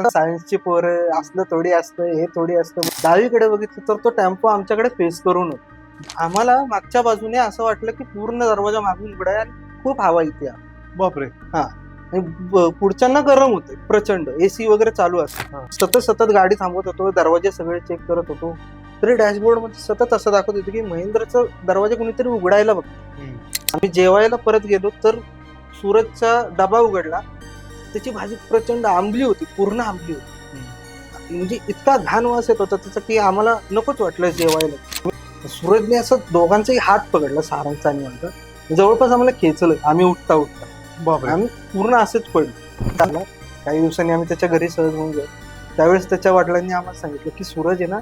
सायन्सची पोरं असलं थोडी असतं, हे थोडी असतं. डावीकडे बघितलं तर तो टेम्पो आमच्याकडे फेस करून होता. आम्हाला मागच्या बाजूने असं वाटलं की पूर्ण दरवाजा मागून उघडा आहे आणि खूप हवा येते. बापरे. आणि पुढच्यांना गरम होते प्रचंड, एसी वगैरे चालू असतं. सतत सतत गाडी थांबवत होतो, दरवाजे सगळे चेक करत होतो. तरी डॅशबोर्ड मध्ये सतत असं दाखवत होतं की महेंद्रचं दरवाजा कोणीतरी उघडायला बघतो. आम्ही जेवायला परत गेलो तर सूरजचा डबा उघडला, त्याची भाजी प्रचंड आंबली होती, पूर्ण आंबली होती. म्हणजे इतका घाण वास येत होता त्याचा की आम्हाला नकोच वाटलं जेवायला. सूरजने असं दोघांचाही हात पकडला, सारंगचा आणि माझा. जवळपास आम्हाला खेचलं. आम्ही उठता आम्ही पूर्ण असेच पडलो. काही दिवसांनी आम्ही त्याच्या घरी सहज होऊन गेलो. त्यावेळेस त्याच्या वडिलांनी आम्हाला सांगितलं की सूरज आहे ना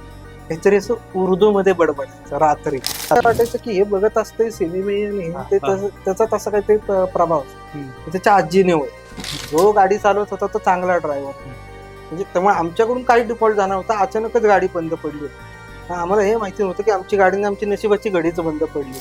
काहीतरी असं उर्दू मध्ये बडबडायचं रात्री. वाटायचं की हे बघत असते सिनेमे आणि त्याचा तसा काहीतरी प्रभाव असतो. त्याच्या आजीने होय, जो गाडी चालवत होता तो चांगला ड्रायव्हर. म्हणजे त्यामुळे आमच्याकडून काही डिफॉल्ट झाला होता. अचानकच गाडी बंद पडली होती. आम्हाला हे माहिती नव्हतं की आमची गाडीने आमची नशिबाची घडीच बंद पडली.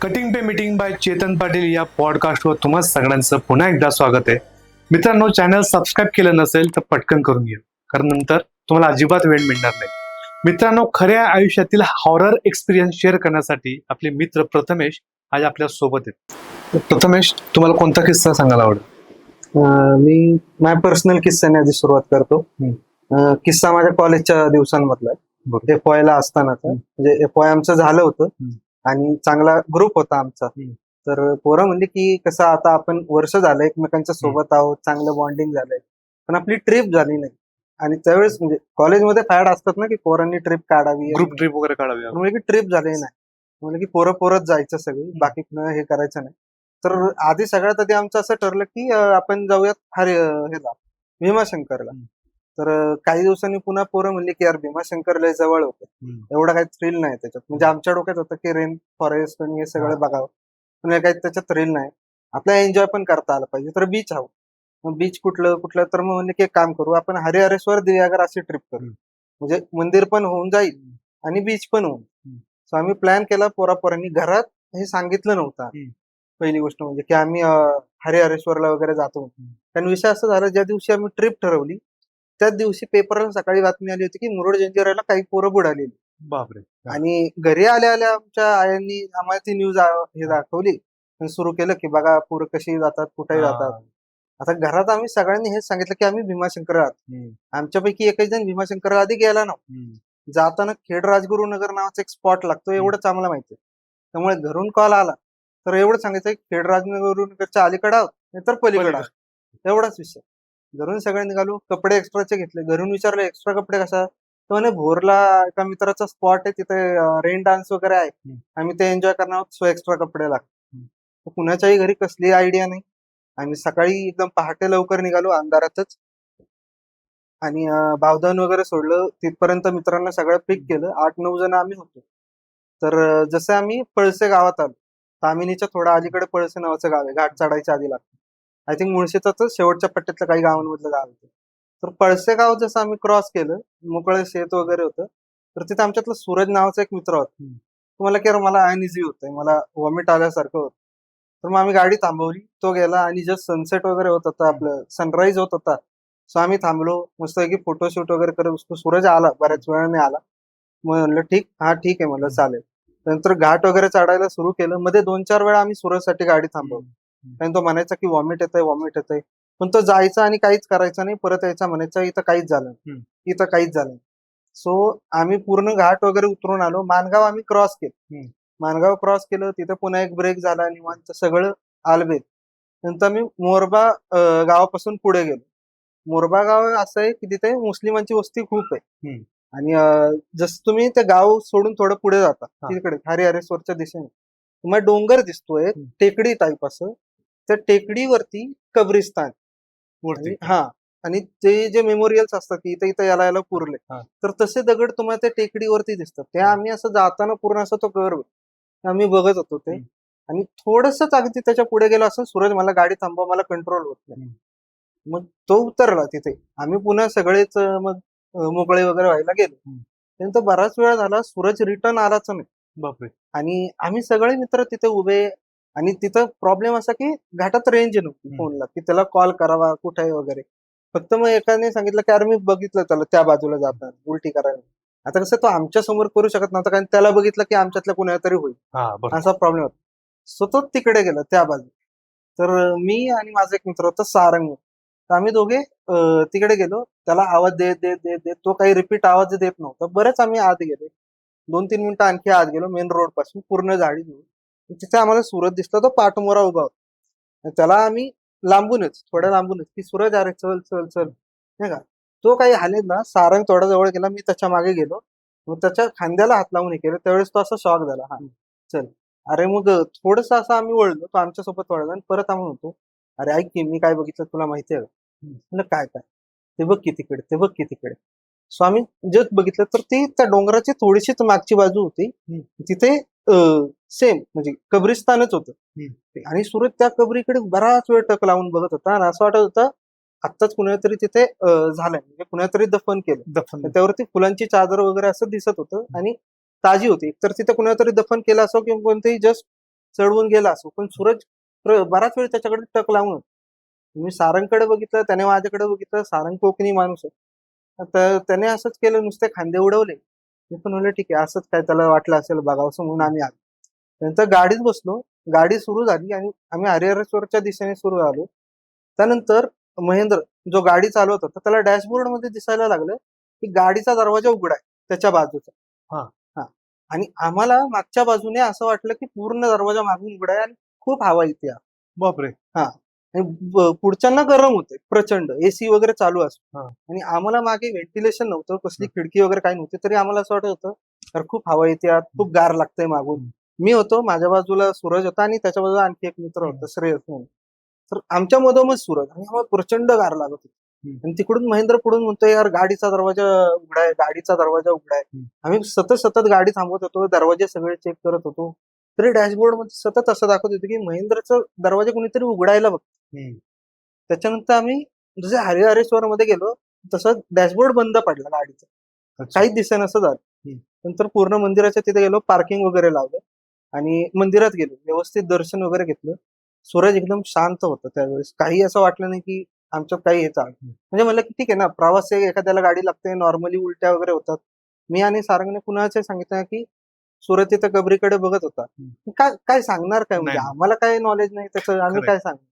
Cutting pay meeting by Chetan Patil या पॉडकास्टवर तुम्हा सगळ्यांचं पुन्हा एकदा स्वागत आहे. मित्रांनो, चॅनल सबस्क्राईब केलं नसेल तर पटकन करून घ्या, कारण नंतर तुम्हाला अजिबात वेळ मिळणार नाही. मित्रांनो, खऱ्या आयुष्यातील हॉरर एक्सपिरियन्स शेअर करण्यासाठी आपले मित्र प्रथमेश आज आपल्या सोबत आहेत. प्रथमेश, तुम्हाला कोणता किस्सा सांगायला आवडेल? मी माझ्या पर्सनल किस्साने आधी सुरुवात करतो. किस्सा माझ्या कॉलेजच्या दिवसांमधला आहे. FY ला असतानाचा. म्हणजे FY आमचं झालं होतं आणि चांगला ग्रुप होता आमचा. तर पोरं म्हणले की कसं आता आपण वर्ष झालं एकमेकांच्या सोबत आहोत, चांगलं बॉन्डिंग झालंय, पण आपली ट्रिप झाली नाही. आणि त्यावेळेस म्हणजे कॉलेजमध्ये फॅड असतात ना की पोरांनी ट्रिप काढावी, ग्रुप ट्रिप वगैरे काढावी. म्हणजे की ट्रिप झाली नाही. म्हणजे की पोरं जायचं सगळी, बाकी हे करायचं नाही. तर आधी सगळ्यात आधी आमचं असं ठरलं की आपण जाऊयात ह्याला भीमाशंकरला. तर काही दिवसांनी पुन्हा पोरं म्हणली की यार भीमाशंकरला जवळ होतं, एवढा काही थ्रिल नाही त्याच्यात. म्हणजे आमच्या डोक्यात होतं की रेन फॉरेस्ट आणि हे सगळं बघावं, पण काही त्याच्यात थ्रिल नाही. आपल्याला एन्जॉय पण करता आलं पाहिजे. तर बीच हवं. मग बीच कुठलं तर मग म्हणले की एक काम करू, आपण हरिहरेश्वर दिव्यागर अशी ट्रिप करू. म्हणजे मंदिर पण होऊन जाईल आणि बीच पण होऊन. सो आम्ही प्लॅन केला पोरापोरांनी. घरात हे सांगितलं नव्हतं. पहिली गोष्ट म्हणजे की आम्ही हरिहरेश्वरला वगैरे जातो. कारण विषय असं झाला, ज्या दिवशी आम्ही ट्रिप ठरवली त्याच दिवशी पेपरला सकाळी बातमी आली होती की मुरुड जंजिऱ्याला काही पोरं बुडालेली. बापरे. आणि घरी आल्या आल्या आमच्या आयांनी आम्हाला ती न्यूज हे दाखवली आणि सुरू केलं की बघा पोरं कशी जातात, कुठेही जातात. आता घरात आम्ही सगळ्यांनी हेच सांगितलं की आम्ही भीमाशंकर आहोत. आमच्यापैकी एकही जण भीमाशंकर आधी गेला नव्हता. जाताना खेड राजगुरुनगर नावाचा एक स्पॉट लागतो एवढंच आम्हाला माहिती. त्यामुळे घरून कॉल आला तर एवढंच सांगायचं खेड राजगुरुनगरच्या अलीकडे आहोत नाहीतर पलीकडे आहोत, एवढाच विषय. घरून सगळे निघालो. कपडे एक्स्ट्राचे घेतले. घरून विचारलं एक्स्ट्रा कपडे कसा, तो म्हणे भोरला एका मित्राचा स्पॉट आहे, तिथे रेन डान्स वगैरे आहे, आम्ही ते एन्जॉय करणार आहोत, सो एक्स्ट्रा कपडे लागतात. कुणाच्याही घरी कसली आयडिया नाही. आम्ही सकाळी एकदम पहाटे लवकर निघालो अंधारातच आणि बावधन वगैरे सोडलं. तिथपर्यंत मित्रांना सगळं पिक केलं. 8-9 जण आम्ही होतो. तर जसं आम्ही पळसे गावात आलो, तामिनीच्या थोडा अलीकडे पळसे नावाचं गाव आहे, घाट चढायच्या आधी लागतं. आय थिंक मुळशीचं शेवटच्या पट्ट्यातलं काही गावांमधलं गाव होतं. तर पळसे गाव जसं आम्ही क्रॉस केलं, मोकळं शेत वगैरे होतं, तर तिथे आमच्यातला सूरज नावाचा एक मित्र होता. मला की मला अनइझी होतंय, मला वॉमिट आल्यासारखं होतं. तर मग आम्ही गाडी थांबवली. तो गेला आणि जस्ट सनसेट वगैरे होत होता, आपलं सनराईज होत होता. सो आम्ही थांबलो मस्तपैकी फोटोशूट वगैरे करत. सूरज आला, बऱ्याच वेळाने आला. मग म्हणलं ठीक आहे, म्हणलं चालेल. नंतर घाट वगैरे चढायला सुरू केलं. मध्ये 2-4 वेळा आम्ही सूरजसाठी गाडी थांबवली, कारण तो म्हणायचा की वॉमिट येतंय. पण तो जायचा आणि काहीच करायचा नाही, परत यायचा, म्हणायचा इथं काहीच झालं. सो आम्ही पूर्ण घाट वगैरे उतरून आलो. मानगाव आम्ही क्रॉस केलं. तिथे पुन्हा एक ब्रेक झाला, निवांत सगळं आलबेत. नंतर आम्ही मोरबा गावापासून पुढे गेलो. मोरबा गाव असं आहे की तिथे मुस्लिमांची वस्ती खूप आहे. आणि जसं तुम्ही ते गाव सोडून थोडं पुढे जाता तिकडे हरिहरेश्वरच्या दिशेने तुम्हाला डोंगर दिसतोय, टेकडी टाईप असं. त्या टेकडीवरती कब्रिस्तान. आणि ते जे मेमोरियल्स असतात की इथं याला पुरले, तर तसे दगड तुम्हाला त्या टेकडीवरती दिसतात. ते आम्ही असं जाताना पूर्ण असं तो गर्व आम्ही बघत होतो ते. आणि थोडंसंच अगदी त्याच्या पुढे गेलो असं, सूरज मला गाडी थांबवा, मला कंट्रोल होत नाही. मग तो उतरला तिथे. आम्ही पुन्हा सगळेच मग मोकळे वगैरे व्हायला गेलो. त्यानंतर बराच वेळ झाला सूरज रिटर्न आलाच नाही. बापरे. आणि आम्ही सगळे मित्र तिथे उभे, आणि तिथं प्रॉब्लेम असा की घाटात रेंज नव्हती फोनला की त्याला कॉल करावा कुठे आहे वगैरे. फक्त मग एकाने सांगितलं की अरे मी बघितलं त्याला त्या बाजूला जाताना उलटी करायला. आता कसं तो आमच्या समोर करू शकत नव्हता, कारण त्याला बघितलं की आमच्यातल्या कुणाला तरी होईल हा बरोबर. असा प्रॉब्लेम होता. सतत तिकडे गेलं त्या बाजू. तर मी आणि माझा एक मित्र होता सारंग, तर आम्ही दोघे तिकडे गेलो. त्याला आवाज देत देत देत देत तो काही रिपीट आवाज देत नव्हता. बरेच आम्ही आत गेलो, 2-3 मिनिटं आणखी आत गेलो. मेन रोड पासून पूर्ण झाडी घेऊन तिथे आम्हाला सूरज दिसला. तो पाठमोरा उभा होता. त्याला आम्ही लांबूनच, थोड्या लांबूनच, की सूरज अरे चल चल चल, नाही का. तो काही हालेत ना, सारंग थोडा जवळ गेला, मी त्याच्या मागे गेलो. मग त्याच्या खांद्याला हात लावून हे केलं. त्यावेळेस तो असा शॉक झाला. हा चल. अरे मग थोडस असं आम्ही वळलो, तो आमच्यासोबत वळला आणि परत आम्ही म्हणतो अरे ऐक की मी काय बघितलं तुला माहिती आहे का? म्हणलं काय काय? ते बघ की तिकडे, ते बघ की तिकडे. सो आम्ही जस्ट बघितलं तर ती त्या डोंगराची थोडीशीच मागची बाजू होती. तिथे सेम म्हणजे कब्रिस्तानच होतं. आणि सूरज त्या कबरीकडे बराच वेळ टक लावून बघत होता, आणि असं वाटत होतं आत्ताच कुणातरी तिथे झालंय, म्हणजे कुणातरी दफन केलं. दफन. त्यावरती फुलांची चादर वगैरे असं दिसत होतं, आणि ताजी होती. एकतर तिथे कुणातरी दफन केलं असो किंवा कोणतंही जस्ट चढवून गेला असो, पण सूरज बराच वेळ त्याच्याकडे टक लावून होता. मी सारंगकडे बघितलं, त्याने माझ्याकडे बघितलं. सारंग कोकणी माणूस आहे, तर त्याने असंच केलं, नुसते खांदे उडवले. मी पण म्हणलं ठीक आहे, असंच काय त्याला वाटलं असेल बघावंसं म्हणून आम्ही आलो. नंतर गाडीत बसलो. गाडी सुरू झाली आणि आम्ही हरिहरेश्वरच्या दिशेने सुरू झालो. त्यानंतर महेंद्र जो गाडी चालवत होता त्याला डॅशबोर्ड मध्ये दिसायला लागलं की गाडीचा दरवाजा उघडा आहे त्याच्या बाजूचा. हा. हा. आणि आम्हाला मागच्या बाजूने असं वाटलं की पूर्ण दरवाजा मागून उघडा आहे आणि खूप हवा येते. बापरे. हा. आणि पुढच्यांना गरम होते प्रचंड, एसी वगैरे चालू असतो. हा. आणि आम्हाला मागे व्हेंटिलेशन नव्हतं, कसली खिडकी वगैरे काही नव्हती, तरी आम्हाला असं वाटत होतं तर खूप हवा येते, खूप गार लागतंय मागून. मी होतो, माझ्या बाजूला सूरज होता, आणि त्याच्या बाजूला आणखी एक मित्र होता श्रेयस म्हणून. तर आमच्या मधोमध सूरज, आणि आम्हाला प्रचंड गार लागत होती. आणि तिकडून महेंद्र पुढून म्हणतोय यार गाडीचा दरवाजा उघडाय, गाडीचा दरवाजा उघडाय. आम्ही सतत सतत गाडी थांबवत होतो, दरवाजे सगळे चेक करत होतो. तरी डॅशबोर्ड मध्ये सतत असं दाखवत होतं की महेंद्रचं दरवाजा कोणीतरी उघडायला बघतो. त्याच्यानंतर आम्ही जसे हरिहरेश्वर मध्ये गेलो तसं डॅशबोर्ड बंद पडला गाडीचा, काहीच दिसेना असं झालं. नंतर पूर्ण मंदिराच्या तिथे गेलो, पार्किंग वगैरे लावलं आणि मंदिरात गेलो, व्यवस्थित दर्शन वगैरे घेतलं. सूरज एकदम शांत होता त्यावेळेस, काही असं वाटलं नाही की आमच्यात काही हे चाललं. म्हणजे म्हणलं की ठीक आहे ना, प्रवास एखाद्याला गाडी लागते, नॉर्मली उलट्या वगैरे होतात. मी आणि सारंगने पुन्हा सांगितलं की सूरज तिथं कबरीकडे बघत होता. काय काय सांगणार काय, म्हणजे आम्हाला काय नॉलेज नाही त्याचं, आम्ही काय सांगणार.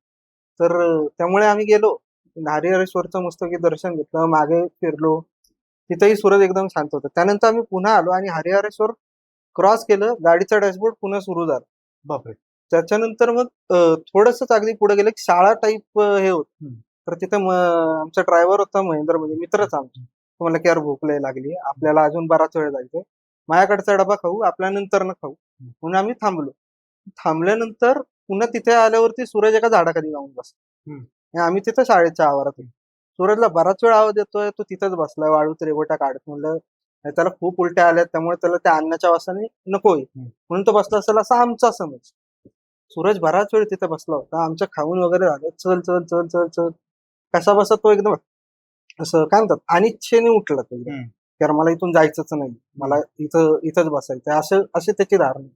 तर त्यामुळे आम्ही गेलो, हरिहरेश्वरचं मस्तपैकी दर्शन घेतलं, मागे फिरलो. तिथेही सूरज एकदम शांत होता. त्यानंतर आम्ही पुन्हा आलो आणि हरिहरेश्वर क्रॉस केलं, गाडीचा डॅशबोर्ड पुन्हा सुरू झाला. बापरे. त्याच्यानंतर मग थोडंसंच अगदी पुढे गेलं की शाळा टाईप हे होतं. तर तिथे आमचा ड्रायव्हर होता महेंद्र, म्हणजे मित्रच आमचा. तो म्हणला की यार भूक लय लागली, आपल्याला अजून बराच वेळ जायचंय, माझ्याकडचा डबा खाऊ, आपल्या नंतर न खाऊ. म्हणून आम्ही थांबलो. थांबल्यानंतर पुन्हा तिथे आल्यावरती सूरज एका झाडाखाली जाऊन बसला. आणि आम्ही तिथं शाळेच्या आवारात. सूरजला बराच वेळ आवाज येतोय, तो तिथंच बसलाय वाळूत रेघोट्या काढत. म्हणलं त्याला खूप उलट्या आल्यात, त्यामुळे त्याला त्या अन्नाच्या वासाने नकोय म्हणून तो बसला असेल असा आमचा समज. सूरज बराच वेळ तिथे बसला होता, आमच्या खाऊन वगैरे झालं. चल चल चल चल चल कसा बसा तो एकदम असं काय म्हणतात अनिच्छेने उठला तो एकदम. कारण मला इथून जायचंच नाही, मला इथंच बसायचं असं, असे त्याची धारणा.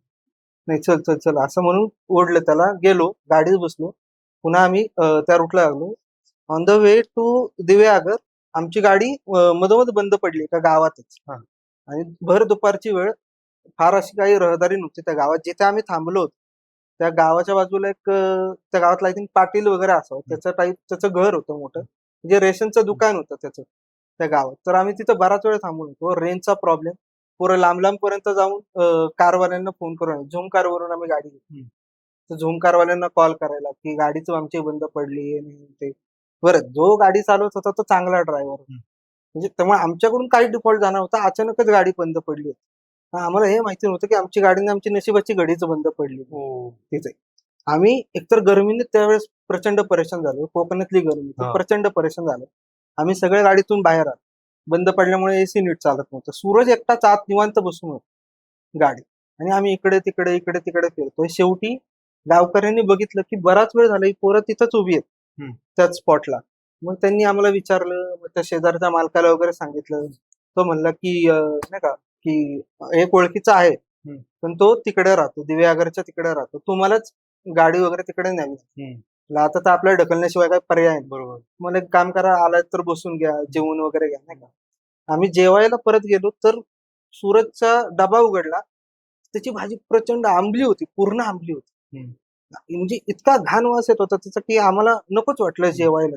नाही चल चल चल असं म्हणून ओढलं त्याला, गेलो गाडीत बसलो. पुन्हा आम्ही त्या रूटला लागलो. On the way to Diveagar आमची गाडी मधोमध बंद पडली एका गावातच. आणि भर दुपारची वेळ, फार अशी काही रहदारी नव्हती त्या गावात. जिथे आम्ही थांबलो होतो त्या गावाच्या बाजूला एक त्या गावातला आय थिंक पाटील वगैरे असावं, त्याचं घर होतं मोठं, म्हणजे रेशनचं दुकान होतं त्याचं त्या गावात. तर आम्ही तिथं बराच वेळ थांबून होतो. रेंजचा प्रॉब्लेम, पुरं लांब लांब पर्यंत जाऊन कारवाल्यांना फोन करून, झूम कारवरून आम्ही गाडी घेतली. तर झूम कारवाल्यांना कॉल करायला की गाडीच आमची बंद पडली ते. बरं, जो गाडी चालवत होता तो चांगला ड्रायव्हर, म्हणजे त्यामुळे आमच्याकडून काही डिफॉल्ट जाणार होता. अचानकच गाडी बंद पडली होती. आम्हाला हे माहिती नव्हतं की आमची गाडीने आमची नशिबाची घडीच बंद पडली तिथे. आम्ही एकतर गरमीने त्यावेळेस प्रचंड परेशान झालो, कोकणातली गरमी, प्रचंड परेशान झालो. आम्ही सगळे गाडीतून बाहेर आलो, बंद पडल्यामुळे एसी नीट चालत नव्हतं. सूरज एकटाच आत निवांत बसून होता गाडी, आणि आम्ही इकडे तिकडे इकडे तिकडे फिरतोय. शेवटी गावकऱ्यांनी बघितलं की बराच वेळ झाला ही पोरं तिथंच उभी आहेत त्याच स्पॉटला. मग त्यांनी आम्हाला विचारलं, मग त्या शेजारच्या मालकाला वगैरे सांगितलं. तो म्हणला की नाही का की एक ओळखीचा आहे, पण तो तिकडे राहतो, दिव्यागरच्या तिकडे राहतो, तुम्हालाच गाडी वगैरे तिकडे न्यावी लागेल. म्हणलं, आता तर आपल्याला ढकलण्याशिवाय काही पर्याय नाही. बरोबर. मला एक काम करा, आलात तर बसून घ्या, जेवण वगैरे घ्या, नाही का. आम्ही जेवायला परत गेलो तर सूरजचा डबा उघडला, त्याची भाजी प्रचंड आंबली होती, पूर्ण आंबली होती. म्हणजे इतका घाण वास येत होता त्याचा की आम्हाला नकोच वाटलं जेवायला.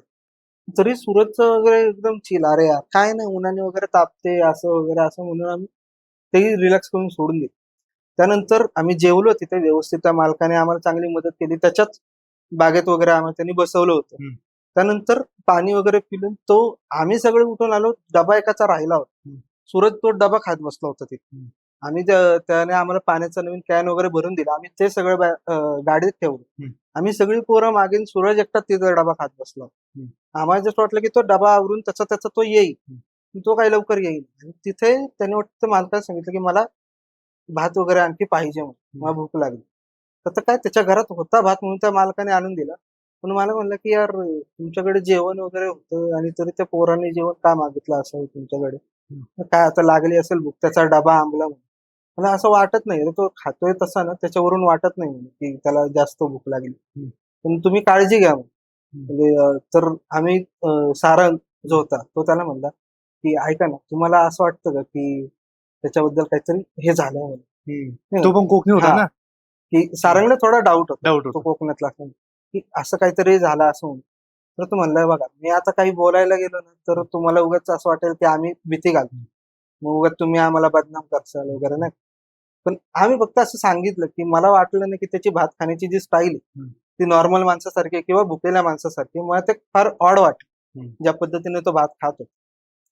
तरी सूरजचं वगैरे एकदम चिल, अरे यार काय नाही, उन्हाने वगैरे तापते असं वगैरे असं म्हणून आम्ही तेही रिलॅक्स करून सोडून दिलं. त्यानंतर आम्ही जेवलो तिथे व्यवस्थित, त्या मालकाने आम्हाला चांगली मदत केली, त्याच्याच बागेत वगैरे आम्हाला त्यांनी बसवलं होतं. त्यानंतर पाणी वगैरे पिलं, तो आम्ही सगळे उठून आलो, डबा एकाचा राहिला होता. सूरज तो डबा खात बसला होता तिथे. आम्ही त्याने आम्हाला पाण्याचा नवीन कॅन वगैरे भरून दिला, आम्ही ते सगळं गाडीत ठेवलं. आम्ही सगळी पोरं मागे, सूरज एकटा तिथे डबा खात बसला होता. आम्हाला जसं वाटलं की तो डबा आवरून त्याचा त्याचा तो येईल, पण तो काही लवकर येईल. आणि तिथे त्याने वाटतं मालकाला सांगितलं की मला भात वगैरे आणखी पाहिजे म्हणून, मला भूक लागली. तर काय त्याच्या घरात होता भात म्हणून त्या मालकाने आणून दिला. पण मला म्हणलं की यार तुमच्याकडे जेवण वगैरे होतं आणि तरी त्या पोरांनी जेवण का मागितलं असावं तुमच्याकडे, काय आता लागली असेल भूक, त्याचा डबा आंबला म्हणून. मला असं वाटत नाही, तो खातोय तसा ना त्याच्यावरून वाटत नाही म्हणे की त्याला जास्त भूक लागली, पण तुम्ही काळजी घ्या म्हणे. म्हणजे तर आम्ही सारंग जो होता तो त्याला म्हणला की ऐका ना, तुम्हाला असं वाटतं का की त्याच्याबद्दल काहीतरी हे झालंय म्हणून. तो पण कोकणी होता हा, ना? की सारंगला थोडा डाऊट होता, डाऊट तो होता. कोकणातला असल्यामुळे, की असं काहीतरी झालं असं म्हणून. तर तो म्हणलाय बघा, मी आता काही बोलायला गेलो ना तर तुम्हाला उगाच असं वाटेल की आम्ही भीती घालतो, मग उगाच तुम्ही आम्हाला बदनाम करसाल वगैरे, नाही. पण आम्ही फक्त असं सांगितलं की मला वाटलं नाही की त्याची भात खाण्याची जी स्टाईल आहे ती नॉर्मल माणसासारखी किंवा भुकेल्या माणसासारखी, मला ते फार ऑड वाटलं ज्या पद्धतीने तो भात खात होता.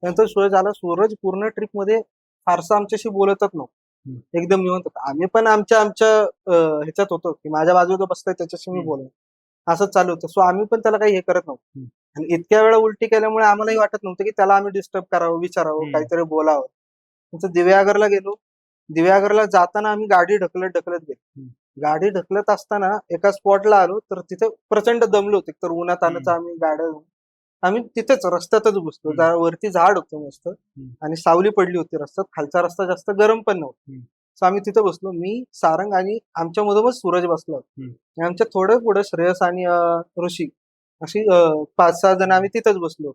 त्यानंतर सूरज आला. सूरज पूर्ण ट्रिप मध्ये फारसा आमच्याशी बोलतच नव्हतं, एकदम निवांत होता. आम्ही पण आमच्या आमच्या ह्याच्यात होतो की माझ्या बाजूला बसतोय त्याच्याशी मी बोलतो, असं चालू होतं. सो आम्ही पण त्याला काही हे करत नव्हतो. आणि इतक्या वेळा उलटी केल्यामुळे आम्हालाही वाटत नव्हतं की त्याला आम्ही डिस्टर्ब करावं, विचारावं, काहीतरी बोलावं. नंतर दिव्यागरला गेलो. दिव्यागरला जाताना आम्ही गाडी ढकलत ढकलत गेलो. गाडी ढकलत असताना एका स्पॉटला आलो तर तिथे प्रचंड दमलो होते, तर उन्हात आणायचं आम्ही गाड्या, आम्ही तिथेच रस्त्यातच बसलो. वरती झाड होतं मस्त आणि सावली पडली होती रस्त्यात, खालचा रस्ता जास्त गरम पण नव्हता. सो आम्ही तिथे बसलो, मी, सारंग आणि आमच्या मधोमध सूरज बसला होता. आणि आमच्या थोडं पुढे श्रेयस आणि ऋषी, अशी 5-6 जण आम्ही तिथेच बसलो,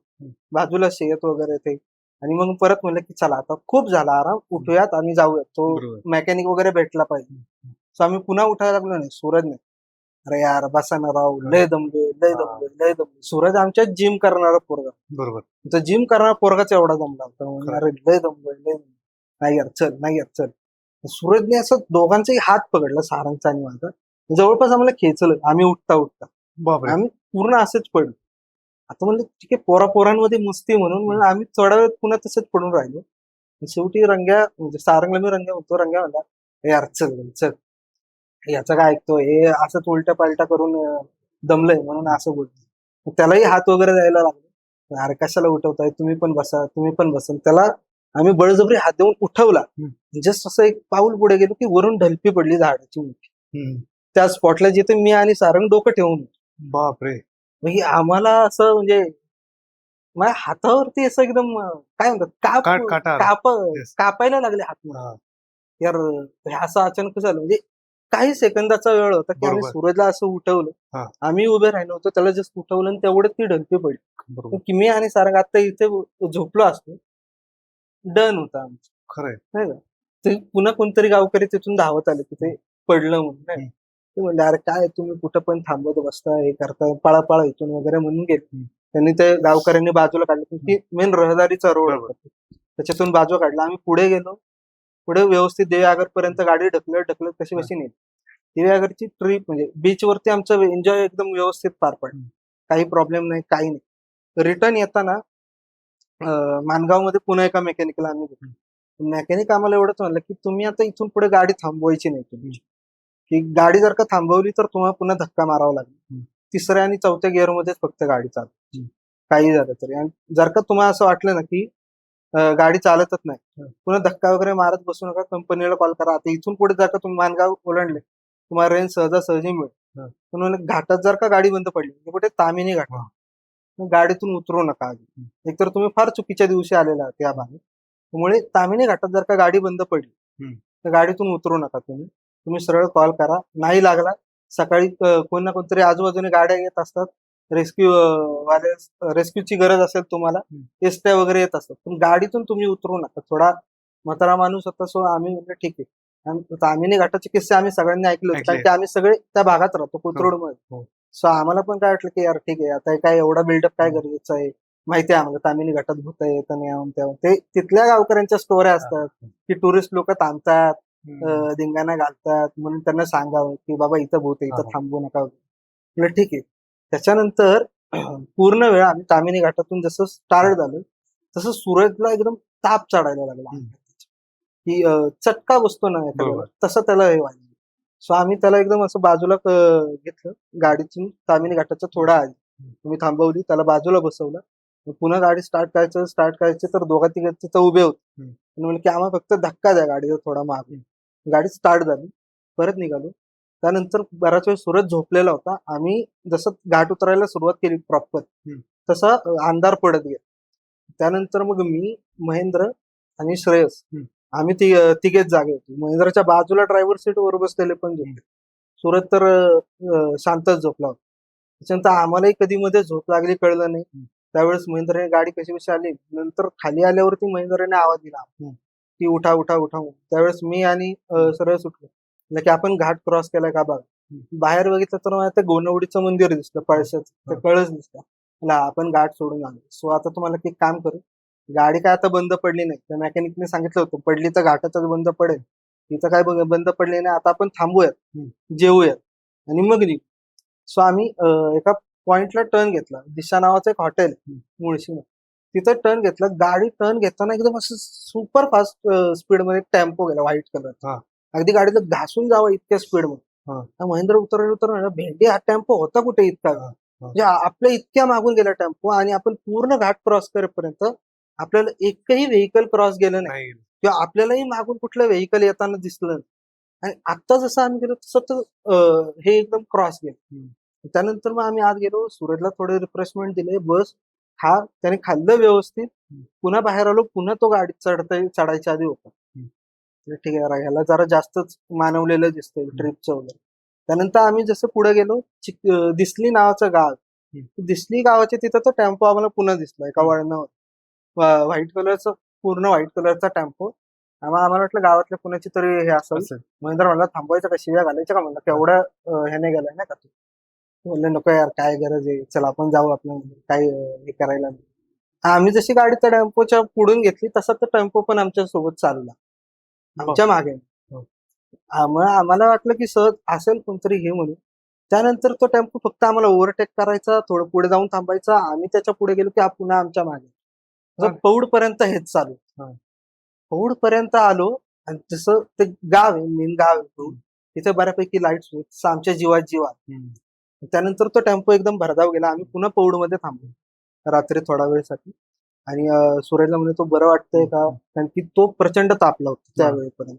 बाजूला शेत वगैरे ते. आणि मग परत म्हणलं की चला आता खूप झाला आराम, उठूयात आणि जाऊयात, तो मेकॅनिक वगैरे भेटला पाहिजे. सो आम्ही पुन्हा उठायला लागलो. नाही, सूरज नाही, अरे यार बसा ना राव, लय दमलोय लय दमलोय लय दमलोय. सूरज आमच्या जिम करणारा पोरगा, बरोबर. जिम करणारा पोरगाच एवढा दमला होता. म्हणजे अरे लय दमलोय लय दमलोय. नाही यार चल, नाही यार चल. सूरजने असं दोघांचाही हात पकडला, सारंगचा आणि माझा, जवळपास आम्हाला खेचलं. आम्ही उठता उठता बापरे. आम्ही पूर्ण असेच पडलो. आता म्हणलं ठीक आहे, पोरांमध्ये मस्ती म्हणून आम्ही थोडा वेळ पुन्हा तसेच पडून राहिलो. शेवटी रंग्या, म्हणजे सारंगला मी रंग्या होतो, रंग्या म्हणला "ए यार चल चल, याचं काय ऐकतोय, हे असंच उलट्या पालट्या करून दमलंय म्हणून असं बोलतो." त्यालाही हात वगैरे द्यायला लागले. अरे कशाला उठवताय, तुम्ही पण बसा, तुम्ही पण बसा. त्याला आम्ही बळजबरी हात देऊन उठवला. जस्ट असं एक पाऊल पुढे गेलो की वरून ढलपी पडली झाडाची मोठी, त्या स्पॉटला जिथे मी आणि सारंग डोकं ठेवून. बापरे. म्हणजे आम्हाला असं, म्हणजे माझ्या हातावरती असं एकदम काय म्हणतात, काटा आला. कापायला लागले हात मला. यार हे असं अचानक झालं, म्हणजे काही सेकंदाचा वेळ होता की आम्ही बरोबर. सूरजला असं उठवलं, आम्ही उभे राहिलो होतो, त्याला जस्ट उठवलं आणि तेवढं ती ढलपी पडली. की मी आणि सारंग आता इथे झोपलो असतो, डन होता आमचं, खरंय. नाही का. ते पुन्हा कोणतरी गावकरी तिथून धावत आले तिथे पडलं म्हणून, नाही. ते म्हणले अरे काय तुम्ही कुठं पण थांबवत बसता, हे करता, पळा पळा इथून वगैरे म्हणून गेले. त्यांनी ते गावकऱ्यांनी बाजूला काढलं, की मेन रहदारीचा रोड होता, त्याच्यातून बाजूला काढला. आम्ही पुढे गेलो. पुढे व्यवस्थित देवयागर पर्यंत गाडी ढकलत ढकलत कशी कशी नेली. देवयागरची ट्रिप म्हणजे बीच वरती आमचं एन्जॉय एकदम व्यवस्थित पार पडलं, काही प्रॉब्लेम नाही, काही नाही. रिटर्न येताना माणगावमध्ये पुन्हा एका मेकॅनिकला आम्ही भेटलो. मेकॅनिक आम्हाला एवढंच म्हणलं की तुम्ही आता इथून पुढे गाडी थांबवायची नाही तुमची, की गाडी जर का थांबवली तर तुम्हाला पुन्हा धक्का मारावा लागेल. 3ऱ्या आणि 4थ्या गिअरमध्येच फक्त गाडी चालवायची, काही झालं तरी. आणि जर का तुम्हाला असं वाटलं ना की गाडी चालतच नाही, पुन्हा धक्का वगैरे मारत बसू नका, कंपनीला कॉल करा. आता इथून पुढे जर का तुम्ही माणगाव ओलांडले, तुम्हाला रेंज सहजासहजी मिळेल. पण घाटात जर का गाडी बंद पडली, म्हणजे कुठे तामिनी घाट, गाडीतून उतरू नका. एकतर तुम्ही फार चुकीच्या दिवशी आलेला आहात या भागात, त्यामुळे तामिनी घाटात जर का गाडी बंद पडली हम्म. तर गाडीतून उतरू नका तुम्ही सरळ कॉल करा. नाही लागला सकाळी कोण ना कोणतरी आजूबाजूने गाड्या येत असतात, रेस्क्यू वाले, रेस्क्यूची गरज असेल तुम्हाला, एसट्या वगैरे येत असतात, पण गाडीतून तुम्ही उतरू नका. थोडा म्हातारा माणूस होता, सो आम्ही म्हणजे ठीक आहे. तामिनी घाटाचे किस्से आम्ही सगळ्यांनी ऐकले होते, कारण की आम्ही सगळे त्या भागात राहतो, कोथरूड मध्ये. सो आम्हाला पण काय वाटलं की यार ठीक आहे, आता काय एवढा बिल्डअप काय गरजेचं आहे. माहिती आहे आम्हाला तामिनी घाटात भूत येत आणि ते तिथल्या गावकऱ्यांच्या स्टोऱ्या असतात की टुरिस्ट लोक थांबतात, धिंगाणा घालतात, म्हणून त्यांना सांगावं की बाबा इथं भूत आहे, इथं थांबू नका. म्हटलं ठीक आहे. त्याच्यानंतर पूर्ण वेळ आम्ही तामिनी घाटातून जसं स्टार्ट झालं तसं सुरतला एकदम ताप चढायला लागला की चटका बसतो ना एखाद्याला, तसं त्याला हे व्हायचं. सो आम्ही त्याला एकदम असं बाजूला घेतलं, गाडीतून तामिनी घाटाच्या थोडा आधी तुम्ही थांबवली, त्याला बाजूला बसवलं. पुन्हा गाडी स्टार्ट करायची तर दोघा तिघ तिथं उभे होते. म्हणजे की आम्हाला फक्त धक्का द्या गाडीवर थोडा मागे. गाडी स्टार्ट झाली, परत निघालो. त्यानंतर बराच वेळ सुरत झोपलेला होता. आम्ही जसं घाट उतरायला सुरुवात केली प्रॉपर, तसा अंधार पडत गेला. त्यानंतर मग मी, महेंद्र आणि श्रेयस आम्ही तिघेच जागे होतो. महेंद्रच्या बाजूला ड्रायव्हर सीट वर बसलेले पण झोपले. सुरत तर शांतच झोपला होता. त्याच्यानंतर आम्हालाही कधी मध्ये झोप लागली कळलं नाही. त्यावेळेस महेंद्रने गाडी कशी आली, नंतर खाली आल्यावरती महेंद्रने आवाज दिला की उठा उठा उठा. त्यावेळेस मी आणि श्रेयस उठलो की आपण घाट क्रॉस केलाय का बघा. बाहेर बघितलं तर मला ते गोनवडीचं मंदिर दिसलं, पळशाचं ते कळच दिसतं. आपण घाट सोडून आलो. सो आता तुम्हाला एक काम करू, गाडी काय आता बंद पडली नाही, त्या मेकॅनिकने सांगितलं होतं पडली तर घाटातच बंद पडेल, तिथं काय बंद पडली नाही. आता आपण थांबूयात, जेवूयात आणि मग निघू. सो आम्ही एका पॉइंटला टर्न घेतला. दिशा नावाचं एक हॉटेल मुळशी, तिथं टर्न घेतला. गाडी टर्न घेताना एकदम असं सुपर फास्ट स्पीड मध्ये टेम्पो गेला व्हाईट कलर, अगदी गाडीला घासून जावं इतक्या स्पीड मध्ये. महेंद्र उतर भेंडी, हा टेम्पो होता कुठे इतका, म्हणजे आपल्या इतक्या मागून गेला टेम्पो आणि आपण पूर्ण घाट क्रॉस करेपर्यंत आपल्याला एकही व्हेकल क्रॉस गेलं नाही किंवा आपल्यालाही मागून कुठलं व्हेकल येताना दिसलं नाही. आणि आता जसं आम्ही गेलो तसं हे एकदम क्रॉस गेलं. त्यानंतर मग आम्ही आत गेलो, सूरजला थोडे रिफ्रेशमेंट दिले, बस त्याने खाल्लं व्यवस्थित. पुन्हा बाहेर आलो, पुन्हा तो गाडी चढायच्या आधी होता. ठीक आहे, ह्याला जरा जास्तच मानवलेलं दिसतंय ट्रिपचं वगैरे. त्यानंतर आम्ही जसं पुढे गेलो, दिसली नावाचं गाव, दिसली गावाच्या तिथं तो टेम्पो आम्हाला पुन्हा दिसला एका वळणावर, व्हाईट कलरचं, पूर्ण व्हाईट कलरचा टेम्पो. आम्हाला वाटलं गावातल्या कुणाची तरी हे असेल. महेंद्र म्हणला थांबवायचं का, शिव्या घालायच्या का, म्हणलं केवढ्या ह्याने गेलाय ना का तू. म्हणलं नको यार, काय गरज आहे, चला आपण जाऊ, आपलं काय हे करायला. आम्ही जशी गाडी त्या टेम्पोच्या पुढून घेतली तसा तो टेम्पो पण आमच्या सोबत चालला आमच्या मागे. आम्हाला वाटलं की सहज असेल कोणतरी हे म्हणून. त्यानंतर तो टेम्पो फक्त आम्हाला ओव्हरटेक करायचा, थोडं पुढे जाऊन थांबायचा, आम्ही त्याच्या पुढे गेलो की पुन्हा आमच्या मागे. पौड पर्यंत हेच चालू. पौड पर्यंत आलो आणि जसं ते गाव आहे, मेन गाव आहे, तिथे बऱ्यापैकी लाईट्स होत, तसं आमच्या जीवात जीवात. त्यानंतर तो टेम्पो एकदम भरधाव गेला. आम्ही पुन्हा पौड मध्ये थांबलो रात्री थोडा वेळसाठी. आणि सूरजला म्हणजे तो बरं वाटतंय का, कारण की तो प्रचंड तापला होता त्यावेळेपर्यंत.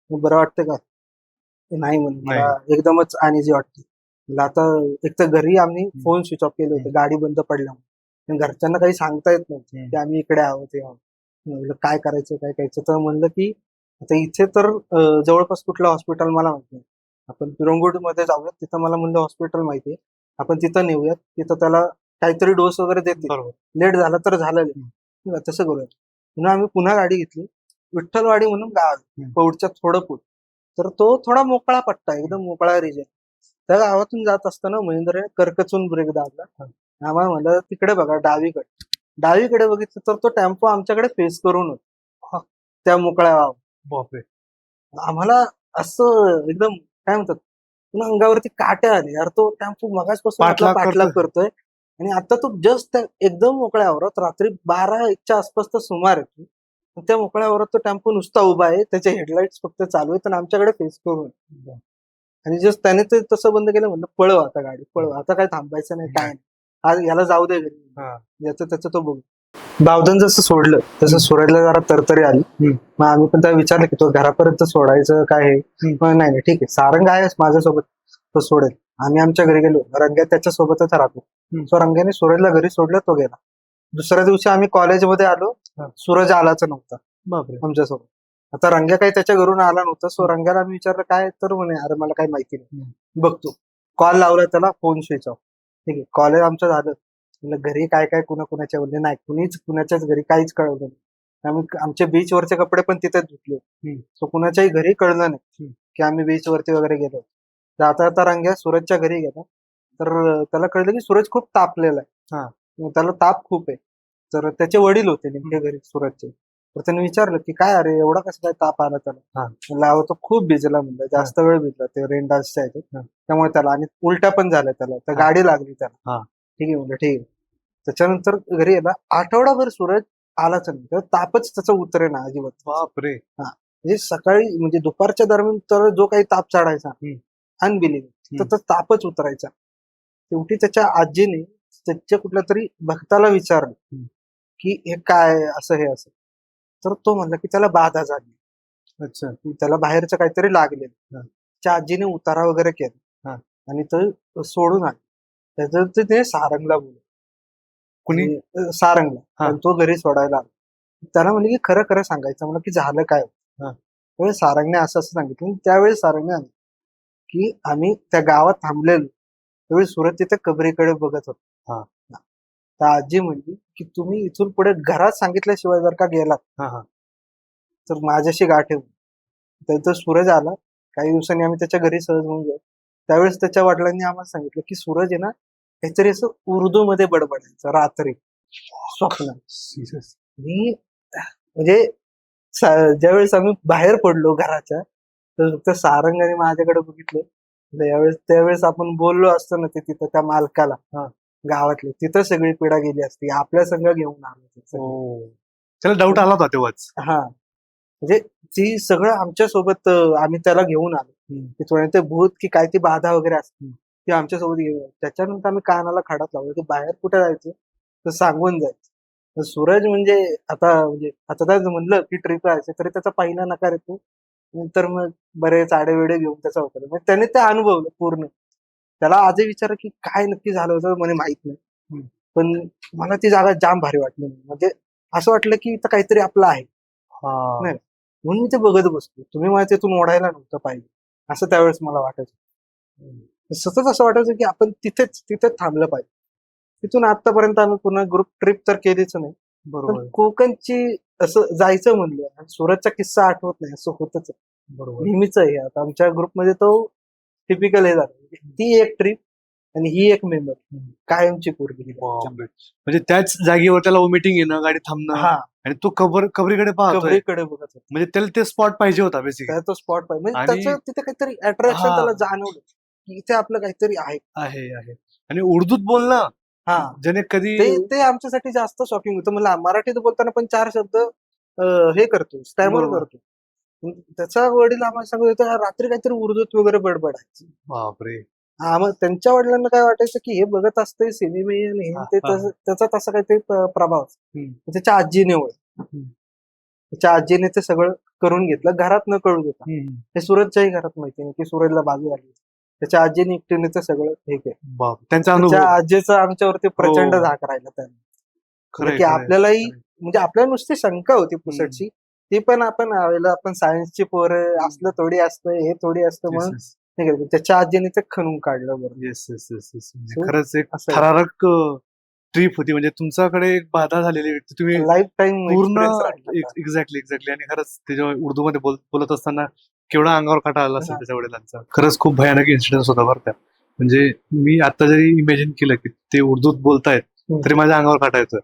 बरं वाटतंय का, नाही म्हणून मला एकदमच अनइझी वाटते. आता एक तर घरी आम्ही फोन स्विच ऑफ केले होते गाडी बंद पडल्यामुळे, घरच्यांना काही सांगता येत नव्हतं की आम्ही इकडे आहोत हे आहोत. म्हणलं काय करायचं काय करायचं, तर म्हणलं की आता इथे तर जवळपास कुठलं हॉस्पिटल मला माहिती नाही, आपण पिरंगुटीमध्ये जाऊयात, तिथं मला म्हणलं हॉस्पिटल माहितीये, आपण तिथं नेऊयात, तिथं त्याला काहीतरी डोस वगैरे देतील, लेट झाला तर झालं, तसं करूयात. पुन्हा आम्ही पुन्हा गाडी घेतली, विठ्ठलवाडी म्हणून गाव पौडच्या थोडं पुढे. तर तो थोडा मोकळा पट्टा, एकदम मोकळा रिजन. त्या गावातून जात असताना महेंद्रने करकचून ब्रेक दाबला. आम्हाला म्हणलं तिकडे बघा डावीकडे बघितलं तर तो टेम्पो आमच्याकडे फेस करून होता त्या मोकळ्या बापरे. आम्हाला असं एकदम काय म्हणतात, पुन्हा अंगावरती काट्या आले, यार तो टेम्पो मगाचपासून आपला पाठलाग करतोय आणि आता तो जस्ट एकदम मोकळ्या वावरात, रात्री 12-1च्या आसपास तर सुमार आहे, त्या मोकळ्या वावरात तो टेम्पो नुसता उभा आहे, त्याचे हेडलाईट्स फक्त चालू आहेत आणि आमच्याकडे फेस करून. आणि जस्ट त्याने ते तसं बंद केलं, म्हणलं पळव आता गाडी, पळव आता, काय थांबायचं नाही काय नाही, आज याला जाऊ दे घरी, याचं त्याचं तो बघू. बावधन जसं सोडलं तसं सूरजला जरा तरतरी आली. मग आम्ही पण त्याला विचारलं की तो घरापर्यंत सोडायचं काय आहे. नाही ठीक आहे, सारंग आहे माझ्यासोबत, तो सोडेल. आम्ही आमच्या घरी गेलो, रंग्या त्याच्या सोबतच राहतो. सो रंग्याने सूरजला घरी सोडलं, तो गेला. दुसऱ्या दिवशी आम्ही कॉलेजमध्ये आलो, सूरज आलाच नव्हता. बापरे. आमच्यासोबत. आता रंग्या काही त्याच्या घरून आला नव्हता, सो रंग्याला आम्ही विचारलं काय, तर म्हणे अरे मला काही माहिती नाही, बघतो. कॉल लावला त्याला, फोन स्विच ऑफ. ठीक आहे, कॉलेज आमचं झालं. म्हणलं घरी काय काय कुणाच्या बोलले नाही, कुणाच्याच घरी काहीच कळवलं नाही. आम्ही आमचे बीचवरचे कपडे पण तिथेच धुतले. सो कुणाच्याही घरी कळलं नाही की आम्ही बीचवरती वगैरे गेलो. तर आता रंग्या सूरजच्या घरी गेला, तर त्याला कळलं की सूरज खूप तापलेला आहे, त्याला ताप खूप आहे. तर त्याचे वडील होते नेमके घरी सूरजचे. तर त्याने विचारलं की काय अरे एवढा कसं काय ताप आला त्याला. म्हणलं अहो तो खूप भिजला, म्हणलं जास्त वेळ भिजला, ते रेन डान्सच्या ह्याच्यात, त्यामुळे त्याला, आणि उलट्या पण झाल्या त्याला, तर गाडी लागली त्याला. ठीक आहे म्हणलं ठीक आहे. त्याच्यानंतर घरी याला आठवडाभर सूरज आलाच नाही, तर तापच त्याचा उतरे ना अजिबात. बापरे. म्हणजे सकाळी म्हणजे दुपारच्या दरम्यान तर जो काही ताप चढायचा अनबिलिव्हेबल, तर तो तापच उतरायचा. शेवटी त्याच्या आजीने त्याच्या कुठल्या तरी भक्ताला विचारलं की हे काय असं हे असं. तर तो म्हणला की त्याला बाधा झाली. अच्छा, त्याला बाहेरचं काहीतरी लागलेलं. त्याच्या आजीने उतारा वगैरे केला आणि तो सोडून आला. त्याचं ते सारंगला बोलले. कुणी? सारंगला. आणि तो घरी सोडायला आला. त्याला म्हणले की खरं खरं सांगायचं मला की झालं काय. त्यावेळी सारंगने असं असं सांगितलं. त्यावेळी सारंगने आलं की आम्ही त्या गावात थांबलेलो, त्यावेळी सूरज तिथे कबरीकडे बघत होता. तर आजी म्हणली की तुम्ही इथून पुढे घरात सांगितल्याशिवाय जर का गेलात तर माझ्याशी गाठ आहे. तर सूरज आला. काही दिवसांनी आम्ही त्याच्या घरी सहज होऊन गेलो. त्यावेळेस त्याच्या वडिलांनी आम्हाला सांगितलं की सूरज आहे ना काहीतरी असं उर्दू मध्ये बडबडायचं रात्री स्वप्न. मी म्हणजे ज्यावेळेस आम्ही बाहेर पडलो घराच्या, तर फक्त सारंगाने माझ्याकडे बघितलं. त्यावेळेस आपण बोललो असतो ना ते तिथं त्या मालकाला गावातले, तिथं सगळी पिढा गेली असती. आपल्या संघ घेऊन आलो. त्याला डाऊट आला होता तेव्हाच. म्हणजे ती सगळं आमच्या सोबत आम्ही त्याला घेऊन आलो की थोडं ते भूत की काय ती बाधा वगैरे असते ती आमच्या सोबत घेऊन. त्याच्यानंतर आम्ही कानाला खडाच लावला की बाहेर कुठे जायचं तर सांगून जायचं. तर सूरज म्हणजे आता त्याचं म्हणलं की ट्रिप जायचं तरी त्याचा पहिला नकार येतो. नंतर मग बरेच आडेवेडे घेऊन त्याचा होतं. मग त्याने ते अनुभवलं पूर्ण. त्याला आजही विचार की काय नक्की झालं होतं मला माहित नाही, पण मला ती जागा जाम भारी वाटली. म्हणजे असं वाटलं की इथं काहीतरी आपलं आहे नाही, म्हणून मी ते बघत बसतो. तुम्ही मला तिथून ओढायला नव्हतं पाहिजे असं त्यावेळेस मला वाटायचं. सतत असं वाटायचं की आपण तिथेच थांबलं पाहिजे. तिथून आतापर्यंत आम्ही पुन्हा ग्रुप ट्रिप तर केलीच नाही. पण कोकणची असं जायचं म्हणलं आणि सूरजचा किस्सा आठवत नाही असं होतच. नेहमीच आहे आता आमच्या ग्रुपमध्ये तो टिपिकल हे झालं. ती एक ट्रिप आणि ही एक मेंबर कायमची पोरगी. म्हणजे त्याच जागेवर त्याला वॉमिटिंग येणं, गाडी थांबणं, आणि तो कबरीकडे पाहतोय. कबरीकडे बघत होता. म्हणजे त्याला ते स्पॉट पाहिजे होता बेसिकली. तो स्पॉट पाहिजे म्हणजे त्याचं तिथे काहीतरी अट्रॅक्शन त्याला जाणवलं की इथे आपलं काहीतरी आहे. आणि उर्दूत बोलणं ज्याने कधी ते आमच्यासाठी जास्त शॉकिंग होतं. मला मराठीत बोलताना पण 4 शब्द हे करतो, स्टॅमर करतो. त्याचा वडील आम्हाला सांगत होता रात्री काहीतरी उर्दूत वगैरे बडबडायचं. बापरे. मग त्यांच्या वडिलांना काय वाटायचं की हे बघत असतंय सिनेमे आणि त्याचा तसा काहीतरी प्रभाव. त्याच्या आजीने त्याच्या आजीने ते सगळं करून घेतलं घरात न कळू देता. हे सूरजच्याही घरात माहिती नाही की सूरजला बाजू आली. त्याच्या आजीने एकटीने ते सगळं हे केलं. त्यांच्या आजीचा आमच्यावरती प्रचंड धाक राहिला त्यांना की आपल्यालाही म्हणजे आपल्याला नुसती शंका होती पुसटची, ती पण आपण सायन्सची पोरं असलं थोडी असतं हे थोडी असतं म्हणून त्याच्या आजीने ते खणून काढलं. बरं खरंच एक थरारक ट्रिप होती. म्हणजे तुमच्याकडे एक बाधा झालेली व्यक्ती तुम्ही लाईफ टाइम पूर्ण एक्झॅक्टली आणि खरंच त्याच्या उर्दू मध्ये बोलत असताना केवढा अंगावर काटा आला असेल त्याच्या वडिलांचा. खरंच खूप भयानक इन्सिडेंट होता बरं का. म्हणजे मी आता जरी इमॅजिन केलं की ते उर्दूत बोलतायत तरी माझ्या अंगावर काटा येतोय.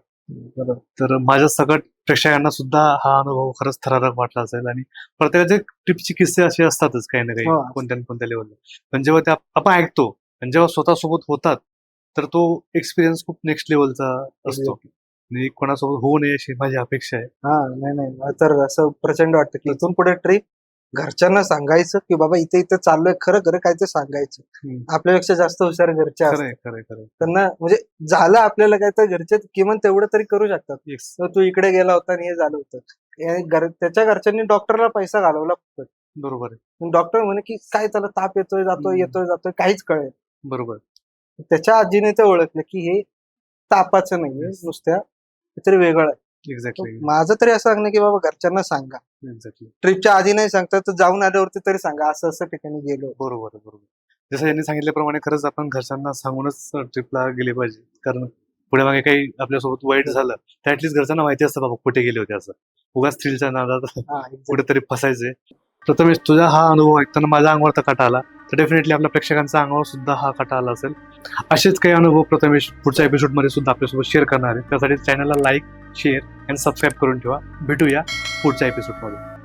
तर माझ्या सगळ्या प्रेक्षकांना सुद्धा हा अनुभव खरंच थरारक वाटला असेल. आणि प्रत्येकाचे ट्रिपचे किस्से असे असतातच काही ना काही कोणत्या लेवलला. पण जेव्हा ते आपण ऐकतो आणि जेव्हा स्वतःसोबत होतात तर तो एक्सपिरियन्स खूप नेक्स्ट लेवलचा असतो. आणि कोणासोबत होऊ नये अशी माझी अपेक्षा आहे. नाही तर असं प्रचंड वाटतं की इथून पुढे ट्रिप घरच्यांना सांगायचं की बाबा इथे चाललोय, खरं काय ते सांगायचं. आपल्यापेक्षा जास्त हुशार घरचे असतात. त्यांना म्हणजे झालं आपल्याला काय तर घरचे किमान तेवढं तरी करू शकतात. तू इकडे गेला होता आणि हे झालं होतं. त्याच्या घरच्यांनी डॉक्टरला पैसा घालवला फक्त. बरोबर आहे. डॉक्टर म्हणे की काय त्याला ताप येतोय जातोय काहीच कळेल. बरोबर. त्याच्या आजीने ते ओळखलं की हे तापाचं नाहीये, नुसत्या काहीतरी वेगळं आहे. एक्झॅक्टली माझं तरी असं सांगणं की बाबा घरच्यांना सांगा, एक्झॅक्टली ट्रिपच्या आधी नाही सांगता तर जाऊन आल्यावरती तरी सांगा असं असं ठिकाणी गेलो. बरोबर आहे, बरोबर. जसं यांनी सांगितल्याप्रमाणे खरंच आपण घरच्यांना सांगूनच ट्रिपला गेले पाहिजे, कारण पुढे मागे काही आपल्यासोबत वाईट झालं तर ऍटलीस्ट घरच्यांना माहिती असतं बाबा कुठे गेले होते, असं उगाच थ्रिलच्या नादात हा, exactly. कुठेतरी फसायचे. प्रथमेश, तुझा हा अनुभव ऐकताना माझ्या अंगावर तर काटा आला, तर डेफिनेटली आपल्या प्रेक्षकांच्या अंगावर सुद्धा हा काटा आला असेल. असेच काही अनुभव प्रथमेश पुढच्या एपिसोडमध्ये सुद्धा आपल्यासोबत शेअर करणार आहे. त्यासाठी चॅनलला लाईक, शेअर आणि सबस्क्राईब करून ठेवा. भेटूया पुढच्या एपिसोडमध्ये.